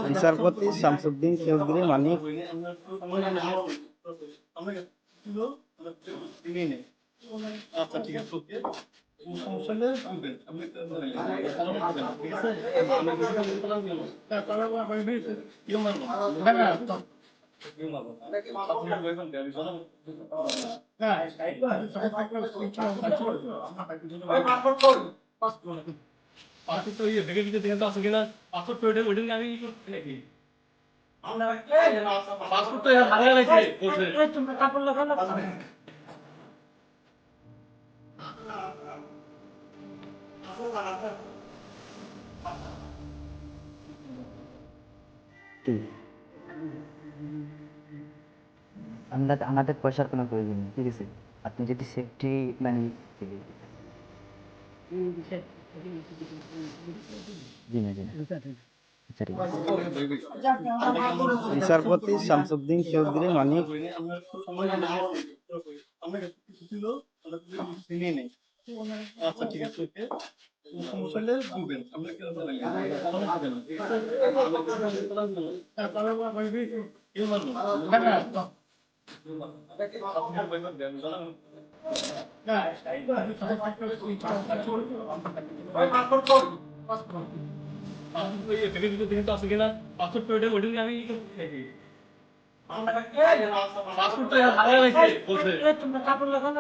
বিচারপতি শামসুদ্দিন চৌধুরী মানিক আচ্ছা ঠিক আছে ওকে সমস্যা হলে বলবেন আপনি ঠিক আছে কেউ মারবো কেউ মারবো পাসপোর্ট তো ইয়ে ভেঙে দিতে দেখেন তো আছে কিনা পাসপোর্ট তো ওইটা আমি নাকি পাসপোর্ট তো হারিয়ে গেছে বলছে তুমি কাপড় লাগানো আমাদের পয়সার কোনো প্রয়োজন নেই, ঠিক আছে? আপনি যদি সেফটি মানে জি না জি না আচ্ছা ঠিক আছে। বিচারপতি শামসুদ্দিন চৌধুরী মানিক আচ্ছা ঠিক আছে ওকে সমস্যা হলে বলবেন আপনি কেউ মারবো পাসপোর্ট তো ওইটা আমি পাসপোর্ট তো হারিয়ে গেছে বলছে